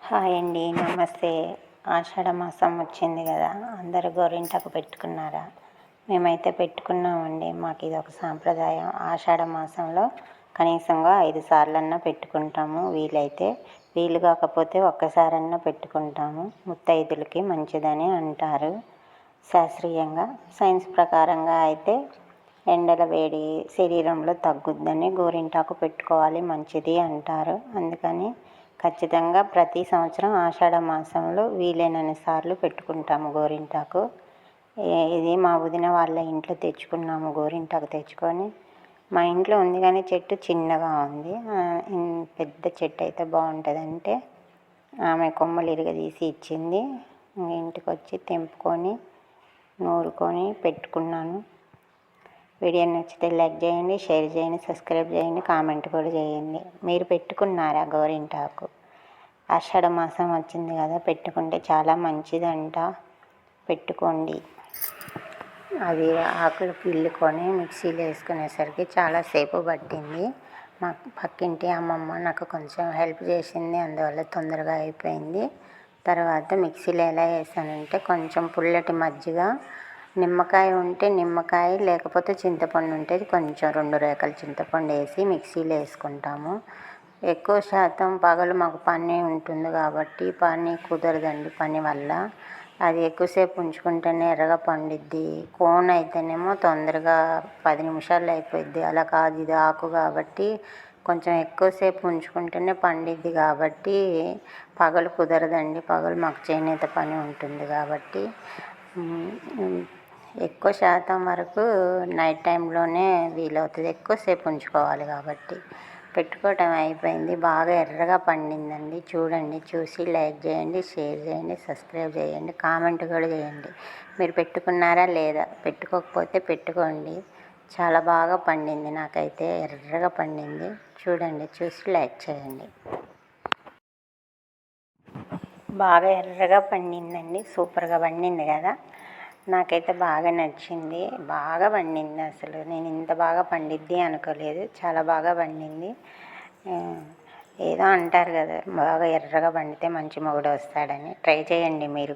Hi అండి, నమస్తే. ఆషాఢ మాసం వచ్చింది కదా, అందరూ గోరింటాకు పెట్టుకున్నారా? మేమైతే పెట్టుకున్నామండి. మాకు ఇది ఒక సాంప్రదాయం. ఆషాఢ మాసంలో కనీసంగా 5 సార్లన్నా పెట్టుకుంటాము. వీలైతే, వీలు కాకపోతే ఒక్కసారన్నా పెట్టుకుంటాము. ముత్తైదులకి మంచిదని అంటారు శాస్త్రీయంగా. సైన్స్ ప్రకారంగా అయితే ఎండల వేడి శరీరంలో తగ్గుద్దని గోరింటాకు పెట్టుకోవాలి, మంచిది అంటారు. అందుకని ఖచ్చితంగా ప్రతి సంవత్సరం ఆషాఢ మాసంలో వీలైనన్ని సార్లు పెట్టుకుంటాము గోరింటాకు. ఇది మా వదిన వాళ్ళ ఇంట్లో తెచ్చుకున్నాము. గోరింటాకు తెచ్చుకొని మా ఇంట్లో ఉంది, కానీ చెట్టు చిన్నగా ఉంది. పెద్ద చెట్టు అయితే బాగుంటుందంటే ఆమె కొమ్మలు ఇరగదీసి ఇచ్చింది. ఇంటికి వచ్చి తెంపుకొని నూరుకొని పెట్టుకున్నాను. వీడియో నచ్చితే లైక్ చేయండి, షేర్ చేయండి, సబ్స్క్రైబ్ చేయండి, కామెంట్ కూడా చేయండి. మీరు పెట్టుకున్నారా గోరింటాకు? ఆషాఢ మాసం వచ్చింది కదా, పెట్టుకుంటే చాలా మంచిదంట. పెట్టుకోండి. అది ఆకులు పిల్లుకొని మిక్సీలో వేసుకునేసరికి చాలాసేపు పట్టింది. మా పక్కింటి అమ్మమ్మ నాకు కొంచెం హెల్ప్ చేసింది, అందువల్ల తొందరగా అయిపోయింది. తర్వాత మిక్సీలో ఎలా వేసానంటే, కొంచెం పుల్లటి మజ్జిగ, నిమ్మకాయ ఉంటే నిమ్మకాయ, లేకపోతే చింతపండు ఉంటే కొంచెం 2 రేకలు చింతపండు వేసి మిక్సీలో వేసుకుంటాము. ఎక్కువ శాతం పగలు మాకు పని ఉంటుంది కాబట్టి పని కుదరదండి. పని వల్ల అది ఎక్కువసేపు ఉంచుకుంటేనే ఎర్రగా పండిద్ది. కోన్ అయితేనేమో తొందరగా 10 నిమిషాల్లో అయిపోద్ది. అలా కాదు, ఇది ఆకు కాబట్టి కొంచెం ఎక్కువసేపు ఉంచుకుంటేనే పండిద్ది. కాబట్టి పగలు కుదరదండి. పగలు మాకు చేనేత పని ఉంటుంది కాబట్టి ఎక్కువ శాతం వరకు నైట్ టైంలోనే వీలవుతుంది. ఎక్కువసేపు ఉంచుకోవాలి కాబట్టి పెట్టుకోవటం అయిపోయింది. బాగా ఎర్రగా పండిందండి. చూడండి, చూసి లైక్ చేయండి, షేర్ చేయండి, సబ్స్క్రైబ్ చేయండి, కామెంట్ కూడా చేయండి. మీరు పెట్టుకున్నారా లేదా? పెట్టుకోకపోతే పెట్టుకోండి. చాలా బాగా పండింది. నాకైతే ఎర్రగా పండింది. చూడండి, చూసి లైక్ చేయండి. బాగా ఎర్రగా పండిందండి. సూపర్గా పండింది కదా. నాకైతే బాగా నచ్చింది. బాగా పండింది. అసలు నేను ఇంత బాగా పండిద్ది అనుకోలేదు. చాలా బాగా పండింది. ఏదో అంటారు కదా, బాగా ఎర్రగా పండితే మంచి మొగుడు వస్తాడని. ట్రై చేయండి మీరు.